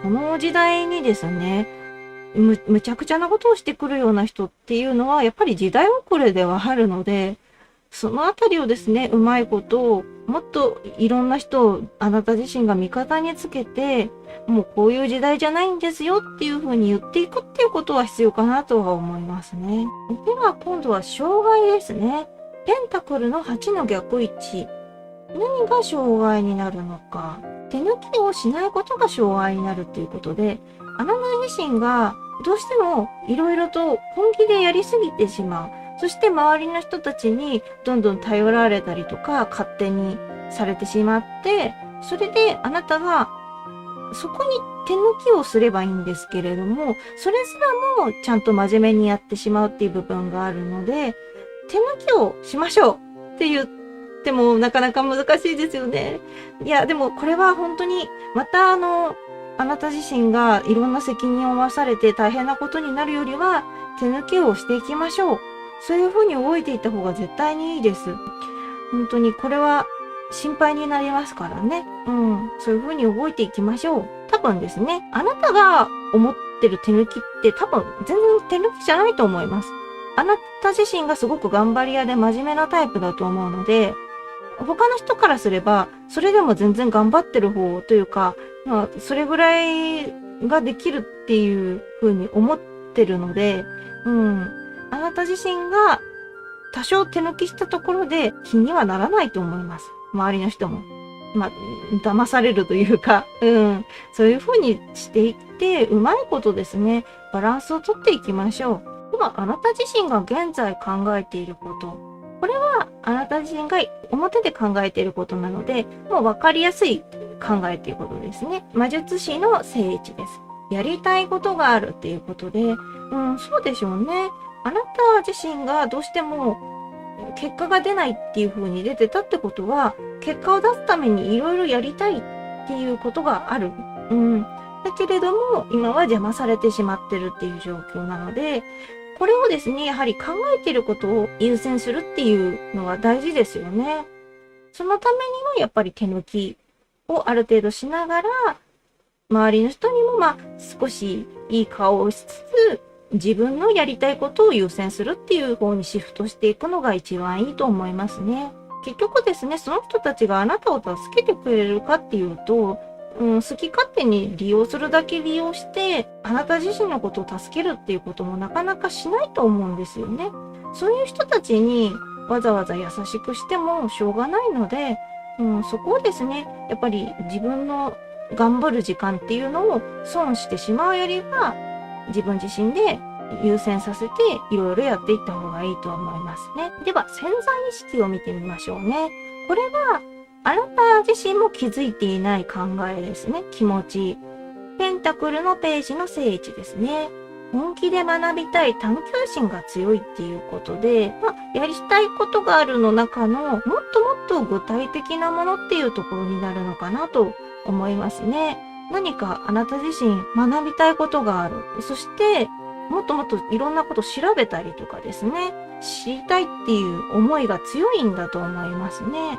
この時代にですね、むちゃくちゃなことをしてくるような人っていうのはやっぱり時代遅れではあるので、そのあたりをですね、うまいことを、もっといろんな人をあなた自身が味方につけて、もうこういう時代じゃないんですよっていう風に言っていくっていうことは必要かなとは思いますね。では今度は障害ですね。ペンタクルの8の逆位置。何が障害になるのか。手抜きをしないことが障害になるっていうことで、あなた自身がどうしてもいろいろと本気でやりすぎてしまう。そして周りの人たちにどんどん頼られたりとか勝手にされてしまって、それであなたがそこに手抜きをすればいいんですけれども、それすらもちゃんと真面目にやってしまうっていう部分があるので、手抜きをしましょうって言ってもなかなか難しいですよね。いや、でもこれは本当にまたあなた自身がいろんな責任を負わされて大変なことになるよりは手抜きをしていきましょう。そういう風に動いていった方が絶対にいいです。本当にこれは心配になりますからね。そういう風に動いていきましょう。多分ですね、あなたが思ってる手抜きって多分全然手抜きじゃないと思います。あなた自身がすごく頑張り屋で真面目なタイプだと思うので、他の人からすれば、それでも全然頑張ってる方というか、それぐらいができるっていう風に思ってるので、あなた自身が多少手抜きしたところで気にはならないと思います。周りの人も。騙されるというか、そういう風にしていって、うまいことですね、バランスをとっていきましょう。では、あなた自身が現在考えていること。これは、あなた自身が表で考えていることなので、もう分かりやすい考えということですね。魔術師の聖地です。やりたいことがあるっていうことで、そうでしょうね。あなた自身がどうしても結果が出ないっていう風に出てたってことは、結果を出すためにいろいろやりたいっていうことがある。だけれども、今は邪魔されてしまってるっていう状況なので、これをですね、やはり考えていることを優先するっていうのは大事ですよね。そのためにはやっぱり手抜きをある程度しながら、周りの人にも少しいい顔をしつつ、自分のやりたいことを優先するっていう方にシフトしていくのが一番いいと思いますね。結局ですね、その人たちがあなたを助けてくれるかっていうと、好き勝手に利用するだけ利用して、あなた自身のことを助けるっていうこともなかなかしないと思うんですよね。そういう人たちにわざわざ優しくしてもしょうがないので、そこをですね、やっぱり自分の頑張る時間っていうのを損してしまうよりは、自分自身で優先させていろいろやっていった方がいいと思いますね。では、潜在意識を見てみましょうね。これは、あなた自身も気づいていない考えですね。気持ち。ペンタクルのページの聖地ですね。本気で学びたい探求心が強いっていうことで、やりたいことがあるの中のもっともっと具体的なものっていうところになるのかなと思いますね。何かあなた自身学びたいことがある。そして、もっともっといろんなことを調べたりとかですね。知りたいっていう思いが強いんだと思いますね。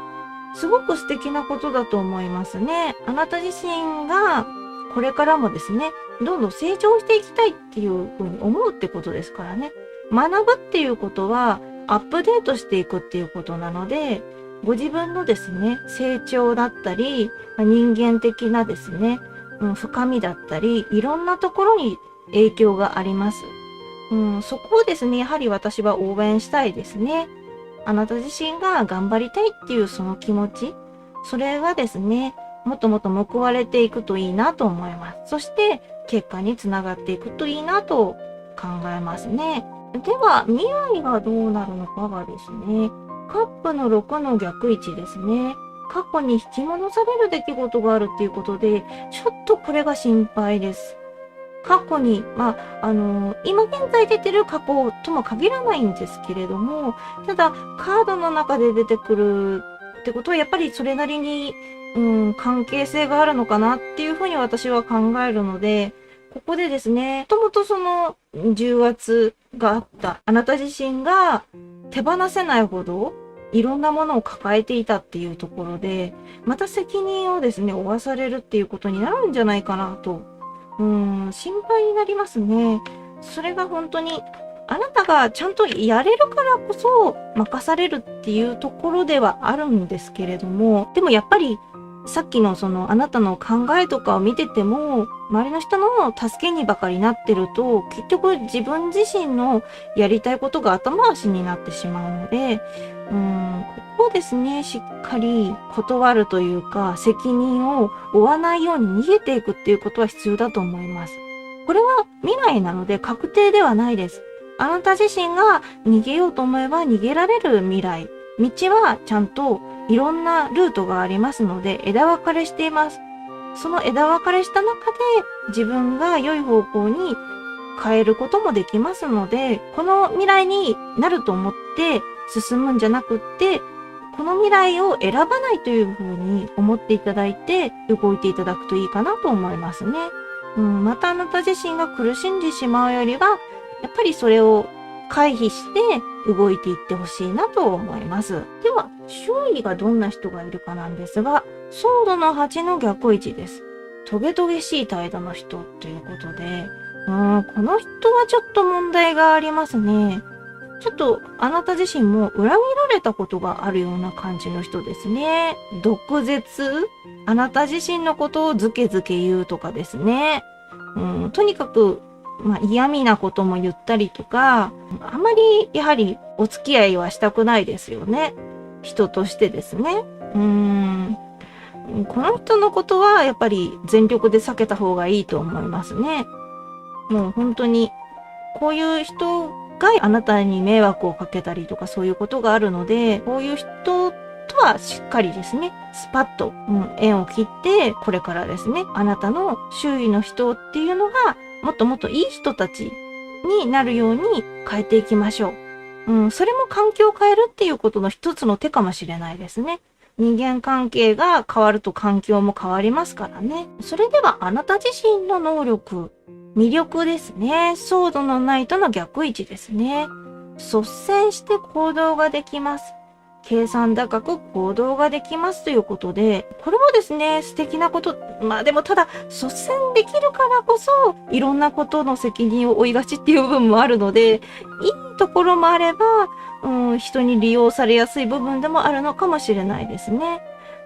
すごく素敵なことだと思いますね。あなた自身がこれからもですね、どんどん成長していきたいっていうふうに思うってことですからね。学ぶっていうことはアップデートしていくっていうことなので、ご自分のですね、成長だったり、人間的なですね、深みだったり、いろんなところに影響があります。そこをですね、やはり私は応援したいですね。あなた自身が頑張りたいっていうその気持ち、それがですね、もっともっと報われていくといいなと思います。そして結果につながっていくといいなと考えますね。では、未来がどうなるのかがですね、カップの6の逆位置ですね。過去に引き戻される出来事があるっていうことで、ちょっとこれが心配です。過去に、今現在出てる過去とも限らないんですけれども、ただ、カードの中で出てくるってことは、やっぱりそれなりに、関係性があるのかなっていうふうに私は考えるので、ここでですね、もともとその重圧があった、あなた自身が手放せないほど、いろんなものを抱えていたっていうところで、また責任をですね、負わされるっていうことになるんじゃないかなと。心配になりますね。それが本当に、あなたがちゃんとやれるからこそ任されるっていうところではあるんですけれども、でもやっぱり、さっきのそのあなたの考えとかを見てても、周りの人の助けにばかりなってると、結局自分自身のやりたいことが後回しになってしまうので、ここをですね、しっかり断るというか、責任を負わないように逃げていくっていうことは必要だと思います。これは未来なので確定ではないです。あなた自身が逃げようと思えば逃げられる未来。道はちゃんといろんなルートがありますので枝分かれしています。その枝分かれした中で自分が良い方向に変えることもできますので、この未来になると思って進むんじゃなくって、この未来を選ばないというふうに思っていただいて動いていただくといいかなと思いますね。またあなた自身が苦しんでしまうよりは、やっぱりそれを回避して動いていってほしいなと思います。では、周囲がどんな人がいるかなんですが、ソードの8の逆位置です。トゲトゲしい態度の人ということで、この人はちょっと問題がありますね。ちょっとあなた自身も裏切られたことがあるような感じの人ですね。毒舌、あなた自身のことをズケズケ言うとかですね。とにかく嫌味なことも言ったりとか、あまりやはりお付き合いはしたくないですよね。人としてですね。この人のことはやっぱり全力で避けた方がいいと思いますね。もう本当に、こういう人があなたに迷惑をかけたりとかそういうことがあるので、こういう人とはしっかりですね、スパッと、縁を切って、これからですね、あなたの周囲の人っていうのが、もっともっといい人たちになるように変えていきましょう。それも環境を変えるっていうことの一つの手かもしれないですね。人間関係が変わると環境も変わりますからね。それではあなた自身の能力、魅力ですね。ソードのナイトの逆位置ですね。率先して行動ができます。計算高く行動ができますということで、これもですね、素敵なこと。でもただ、率先できるからこそ、いろんなことの責任を負いがちっていう部分もあるので、いいところもあれば、人に利用されやすい部分でもあるのかもしれないですね。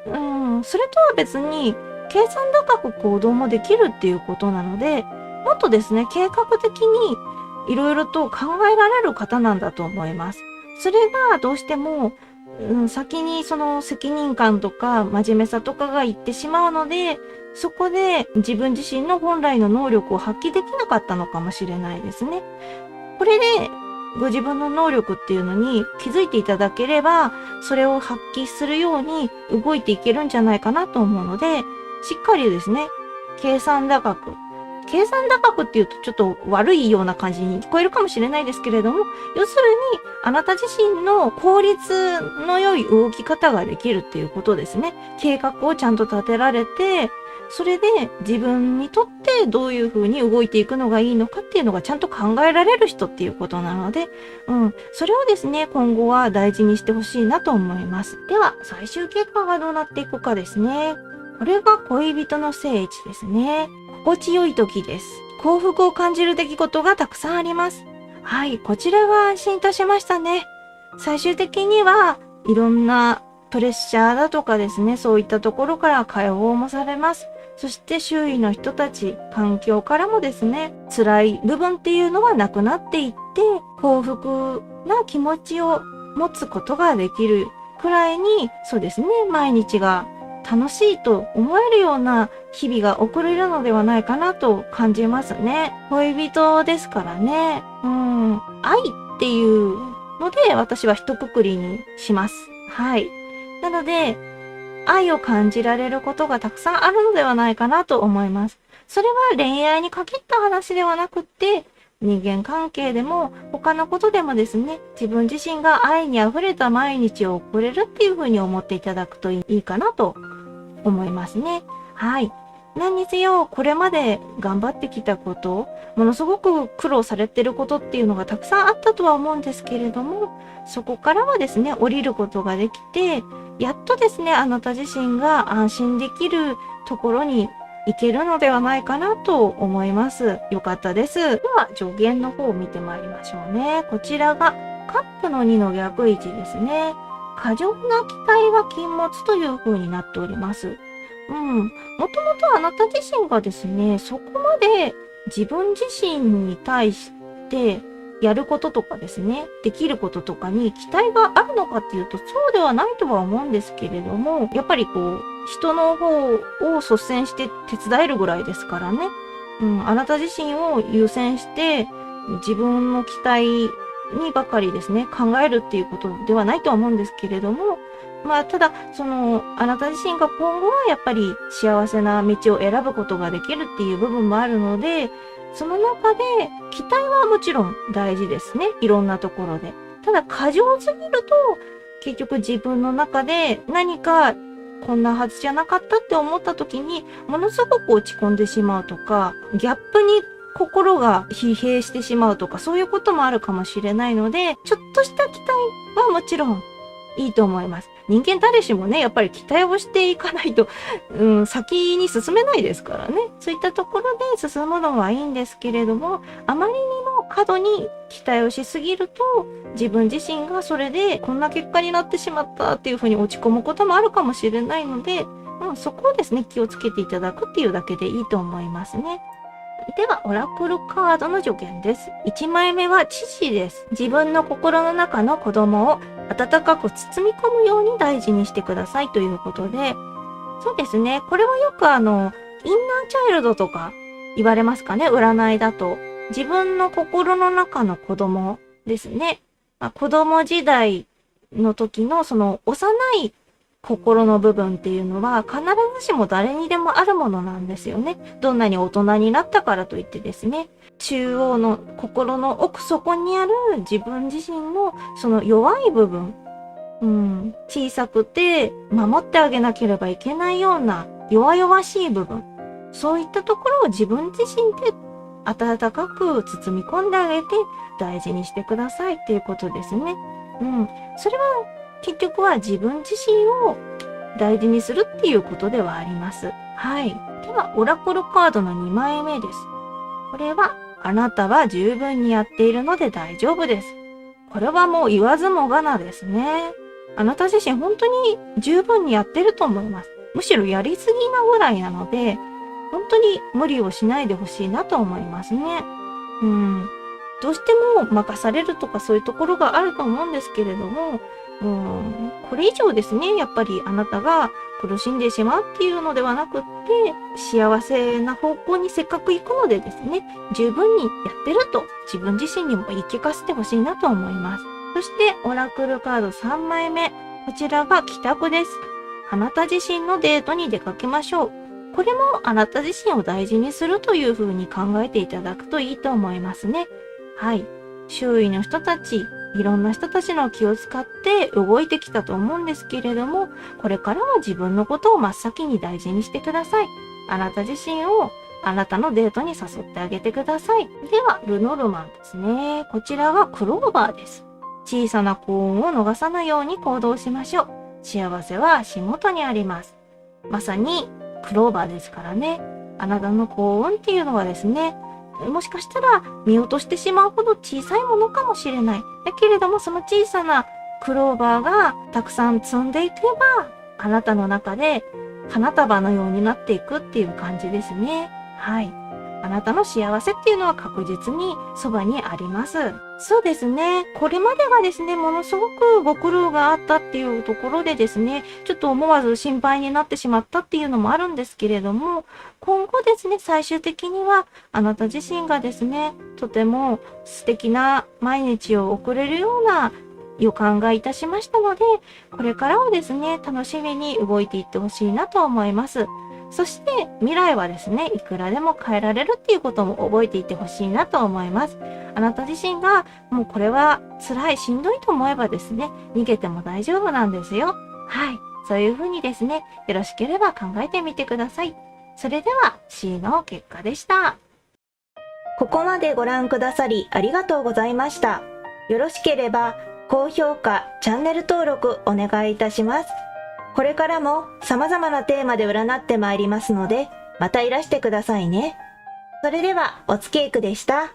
それとは別に、計算高く行動もできるっていうことなので、もっとですね、計画的にいろいろと考えられる方なんだと思います。それがどうしても、先にその責任感とか真面目さとかがいってしまうので、そこで自分自身の本来の能力を発揮できなかったのかもしれないですね。これでご自分の能力っていうのに気づいていただければ、それを発揮するように動いていけるんじゃないかなと思うので、しっかりですね、計算高くっていうとちょっと悪いような感じに聞こえるかもしれないですけれども、要するにあなた自身の効率の良い動き方ができるっていうことですね。計画をちゃんと立てられて、それで自分にとってどういう風に動いていくのがいいのかっていうのがちゃんと考えられる人っていうことなので、それをですね、今後は大事にしてほしいなと思います。では、最終結果がどうなっていくかですね。これが恋人の聖地ですね。心地よい時です。幸福を感じる出来事がたくさんあります。はい、こちらは安心いたしましたね。最終的にはいろんなプレッシャーだとかですね、そういったところから解放もされます。そして周囲の人たち、環境からもですね、辛い部分っていうのはなくなっていって、幸福な気持ちを持つことができるくらいに、そうですね、毎日が楽しいと思えるような日々が送れるのではないかなと感じますね。恋人ですからね。愛っていうので私は一括りにします。はい。なので、愛を感じられることがたくさんあるのではないかなと思います。それは恋愛に限った話ではなくって、人間関係でも他のことでもですね、自分自身が愛に溢れた毎日を送れるっていうふうに思っていただくといいかなと思いますね。はい。何にせよ、これまで頑張ってきたこと、ものすごく苦労されてることっていうのがたくさんあったとは思うんですけれども、そこからはですね、降りることができて、やっとですね、あなた自身が安心できるところに行けるのではないかなと思います。よかったです。では、助言の方を見てまいりましょうね。こちらがカップの2の逆位置ですね。過剰な期待は禁物という風になっております。もともとあなた自身がですね、そこまで自分自身に対してやることとかですね、できることとかに期待があるのかっていうと、そうではないとは思うんですけれども、やっぱり人の方を率先して手伝えるぐらいですからね。あなた自身を優先して自分の期待にばかりですね、考えるっていうことではないとは思うんですけれども、ただ、あなた自身が今後はやっぱり幸せな道を選ぶことができるっていう部分もあるので、その中で期待はもちろん大事ですね。いろんなところで。ただ、過剰すぎると、結局自分の中で何かこんなはずじゃなかったって思った時に、ものすごく落ち込んでしまうとか、ギャップに心が疲弊してしまうとか、そういうこともあるかもしれないので、ちょっとした期待はもちろんいいと思います。人間誰しもね、やっぱり期待をしていかないと、先に進めないですからね。そういったところで進むのはいいんですけれども、あまりにも過度に期待をしすぎると、自分自身がそれでこんな結果になってしまったっていうふうに落ち込むこともあるかもしれないので、そこをですね、気をつけていただくっていうだけでいいと思いますね。では、オラクルカードの助言です。1枚目は知事です。自分の心の中の子供を温かく包み込むように大事にしてくださいということで、そうですね。これはよくインナーチャイルドとか言われますかね。占いだと。自分の心の中の子供ですね。子供時代の時のその幼い心の部分っていうのは必ずしも誰にでもあるものなんですよね。どんなに大人になったからといってですね。中央の心の奥底にある自分自身のその弱い部分。小さくて守ってあげなければいけないような弱々しい部分。そういったところを自分自身で温かく包み込んであげて大事にしてくださいっていうことですね。それは結局は自分自身を大事にするっていうことではあります。はい。では、オラクルカードの2枚目です。これは、あなたは十分にやっているので大丈夫です。これはもう言わずもがなですね。あなた自身本当に十分にやってると思います。むしろやりすぎなぐらいなので、本当に無理をしないでほしいなと思いますね。どうしても任されるとかそういうところがあると思うんですけれども、これ以上ですね、やっぱりあなたが苦しんでしまうっていうのではなくって、幸せな方向にせっかく行くのでですね、十分にやってると自分自身にも言い聞かせてほしいなと思います。そして、オラクルカード3枚目。こちらが帰宅です。あなた自身のデートに出かけましょう。これもあなた自身を大事にするという風に考えていただくといいと思いますね。はい。周囲の人たち、いろんな人たちの気を使って動いてきたと思うんですけれども、これからは自分のことを真っ先に大事にしてください。あなた自身をあなたのデートに誘ってあげてください。では、ルノルマンですね。こちらがクローバーです。小さな幸運を逃さないように行動しましょう。幸せは足元にあります。まさにクローバーですからね。あなたの幸運っていうのはですね、もしかしたら見落としてしまうほど小さいものかもしれない。だけれどもその小さなクローバーがたくさん積んでいけば、あなたの中で花束のようになっていくっていう感じですね。はい。あなたの幸せっていうのは確実にそばにあります。そうですね。これまでがですね、ものすごくご苦労があったっていうところでですね、ちょっと思わず心配になってしまったっていうのもあるんですけれども、今後ですね、最終的にはあなた自身がですね、とても素敵な毎日を送れるような予感がいたしましたので、これからをですね、楽しみに動いていってほしいなと思います。そして未来はですね、いくらでも変えられるっていうことも覚えていてほしいなと思います。あなた自身がもうこれは辛い、しんどいと思えばですね、逃げても大丈夫なんですよ。はい。そういうふうにですね、よろしければ考えてみてください。それでは C の結果でした。ここまでご覧くださりありがとうございました。よろしければ高評価、チャンネル登録お願いいたします。これからも様々なテーマで占ってまいりますので、またいらしてくださいね。それでは、おつけいくでした。